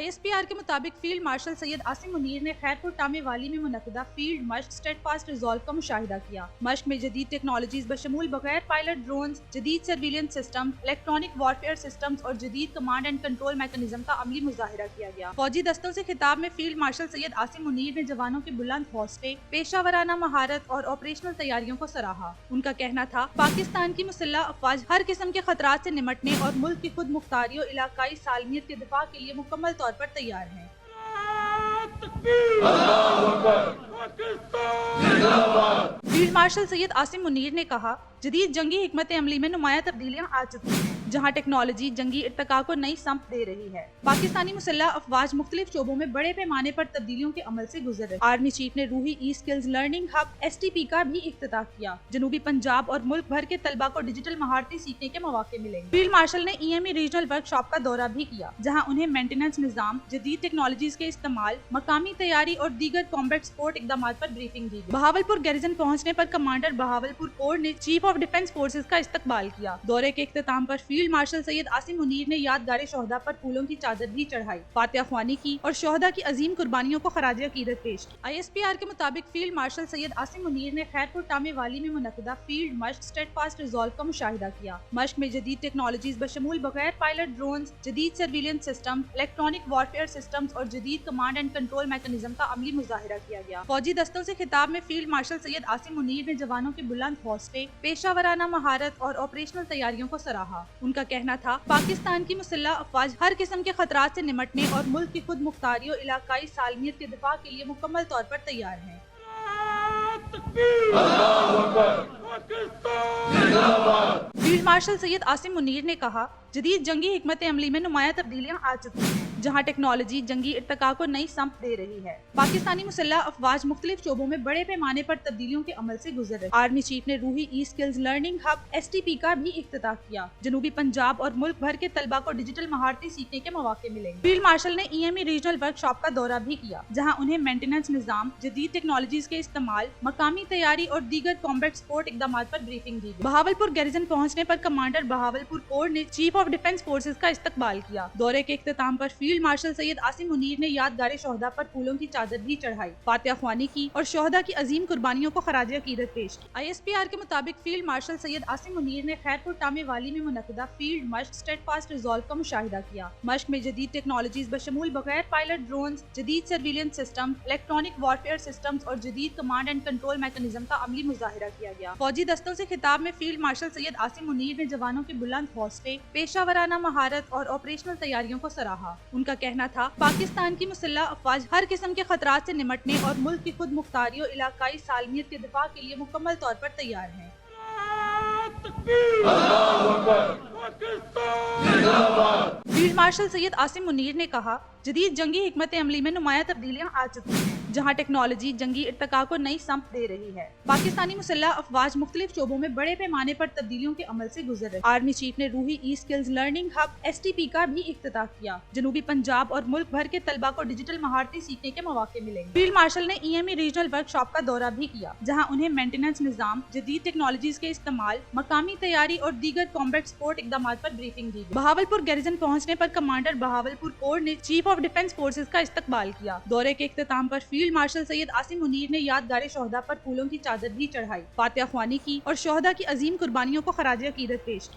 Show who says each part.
Speaker 1: ISPR کے مطابق field marshal Syed Asim Munir نے خیرپور ٹامے والی میں منعقدہ فیلڈ مشق اسٹیٹ فاسٹ ریزالو کا مشاہدہ کیا۔ مشق میں جدید ٹیکنالوجیز بشمول بغیر پائلٹ ڈرونز، جدید surveillance system, electronic warfare systems اور جدید کمانڈ اینڈ کنٹرول میکانزم کا عملی مظاہرہ کیا گیا۔ فوجی دستوں سے خطاب میں فیلڈ مارشل سید عاصم منیر نے جوانوں کے بلند حوصلے، پیشہ ورانہ مہارت اور آپریشنل تیاریوں کو سراہا۔ ان کا کہنا تھا، پاکستان کی مسلح افواج ہر قسم کے خطرات سے نمٹنے اور ملک کی خود مختاری و علاقائی سالمیت کے دفاع کے لیے مکمل طور پر تیار ہیں۔ فیلڈ مارشل سید عاصم منیر نے کہا، جدید جنگی حکمت عملی میں نمایاں تبدیلیاں آ چکی ہیں، جہاں ٹیکنالوجی جنگی ارتقاء کو نئی سمت دے رہی ہے۔ پاکستانی مسلح افواج مختلف شعبوں میں بڑے پیمانے پر تبدیلیوں کے عمل سے گزر رہی ہے۔ آرمی چیف نے روحی ای اسکلز لرننگ ہب STP کا بھی افتتاح کیا۔ جنوبی پنجاب اور ملک بھر کے طلبہ کو ڈیجیٹل مہارتیں سیکھنے کے مواقع ملیں گے۔ فیلڈ مارشل نے EME ریجنل ورک شاپ کا دورہ بھی کیا، جہاں انہیں مینٹیننس نظام، جدید ٹیکنالوجیز کے استعمال، مقامی تیاری اور دیگر کامبیٹ سپورٹ اقدامات پر بریفنگ دی گئی۔ بہاولپور گیریزن پہنچنے پر کمانڈر بہاولپور کور نے چیف آف ڈیفنس فورسز کا استقبال کیا۔ دورے کے اختتام پر فیلڈ مارشل سید عاصم منیر نے یادگار شہداء پر پھولوں کی چادر بھی چڑھائی، فاتحہ خوانی کی اور شہداء کی عظیم قربانیوں کو خراج عقیدت پیش کی۔ ISPR کے مطابق فیلڈ مارشل سید عاصم منیر نے خیرپور ٹامے والی میں منعقدہ فیلڈ مشق اسٹیٹ فاسٹ ریزالو کا مشاہدہ کیا۔ مشق میں جدید ٹیکنالوجیز بشمول بغیر پائلٹ ڈرونز، جدید surveillance system, electronic warfare systems اور جدید کمانڈ اینڈ کنٹرول میکانزم کا عملی مظاہرہ کیا گیا۔ فوجی دستوں سے خطاب میں فیلڈ مارشل سید عاصم منیر نے جوانوں کے بلند حوصلے، پیشہ ورانہ مہارت اور آپریشنل تیاریوں کو سراہا۔ ان کا کہنا تھا، پاکستان کی مسلح افواج ہر قسم کے خطرات سے نمٹنے اور ملک کی خود مختاری و علاقائی سالمیت کے دفاع کے لیے مکمل طور پر تیار ہیں۔ فیلڈ مارشل سید عاصم منیر نے کہا، جدید جنگی حکمت عملی میں نمایاں تبدیلیاں آ چکی ہیں، جہاں ٹیکنالوجی جنگی ارتقاء کو نئی سمت دے رہی ہے۔ پاکستانی مسلح افواج مختلف شعبوں میں بڑے پیمانے پر تبدیلیوں کے عمل سے گزر رہی ہے۔ آرمی چیف نے روحی ای اسکلز لرننگ ہب STP کا بھی افتتاح کیا۔ جنوبی پنجاب اور ملک بھر کے طلبہ کو ڈیجیٹل مہارتیں سیکھنے کے مواقع ملیں گے۔ فیلڈ مارشل نے EME ریجنل ورک شاپ کا دورہ بھی کیا، جہاں انہیں مینٹیننس نظام، جدید ٹیکنالوجیز کے استعمال، مقامی تیاری اور دیگر کامبیٹ سپورٹ اقدامات پر بریفنگ دی گئی۔ بہاولپور گیریزن پہنچنے پر کمانڈر بہاولپور کور نے چیف آف ڈیفنس فورسز کا استقبال کیا۔ دورے کے اختتام پر فیلڈ مارشل سید عاصم منیر نے یادگار شہداء پر پھولوں کی چادر بھی چڑھائی، فاتحہ خوانی کی اور شہداء کی عظیم قربانیوں کو خراج عقیدت پیش کی۔ ISPR کے مطابق فیلڈ مارشل سید عاصم منیر نے خیرپور ٹامے والی میں منعقدہ فیلڈ مشق اسٹیٹ فاسٹ ریزالو کا مشاہدہ کیا۔ مشق میں جدید ٹیکنالوجیز بشمول بغیر پائلٹ ڈرونز، جدید surveillance system, electronic warfare systems اور جدید کمانڈ اینڈ کنٹرول میکانزم کا عملی مظاہرہ کیا گیا۔ فوجی دستوں سے خطاب میں فیلڈ مارشل سید عاصم منیر نے جوانوں کے بلند حوصلے، پیشہ ورانہ مہارت اور آپریشنل تیاریوں کو سراہا۔ ان کا کہنا تھا، پاکستان کی مسلح افواج ہر قسم کے خطرات سے نمٹنے اور ملک کی خود مختاری و علاقائی سالمیت کے دفاع کے لیے مکمل طور پر تیار ہیں۔ فیلڈ مارشل سید عاصم منیر نے کہا، جدید جنگی حکمت عملی میں نمایاں تبدیلیاں آ چکی ہیں، جہاں ٹیکنالوجی جنگی ارتقاء کو نئی سمت دے رہی ہے۔ پاکستانی مسلح افواج مختلف شعبوں میں بڑے پیمانے پر تبدیلیوں کے عمل سے گزر رہی ہے۔ آرمی چیف نے روحی ای اسکلز لرننگ ہب STP کا بھی افتتاح کیا۔ جنوبی پنجاب اور ملک بھر کے طلبہ کو ڈیجیٹل مہارتیں سیکھنے کے مواقع ملیں گے۔ فیلڈ مارشل نے EME ریجنل ورک شاپ کا دورہ بھی کیا، جہاں انہیں مینٹیننس نظام، جدید ٹیکنالوجیز کے استعمال، مقامی تیاری اور دیگر کامبیٹ سپورٹ اقدامات پر بریفنگ دی گئی۔ بہاولپور گیریزن پہنچنے پر کمانڈر بہاولپور کور نے چیف آف ڈیفنس فورسز کا استقبال کیا۔ دورے کے اختتام پر فیلڈ مارشل سید عاصم منیر نے یادگار شہداء پر پھولوں کی چادر بھی چڑھائی، فاتحہ خوانی کی اور شہداء کی عظیم قربانیوں کو خراج عقیدت پیش کی۔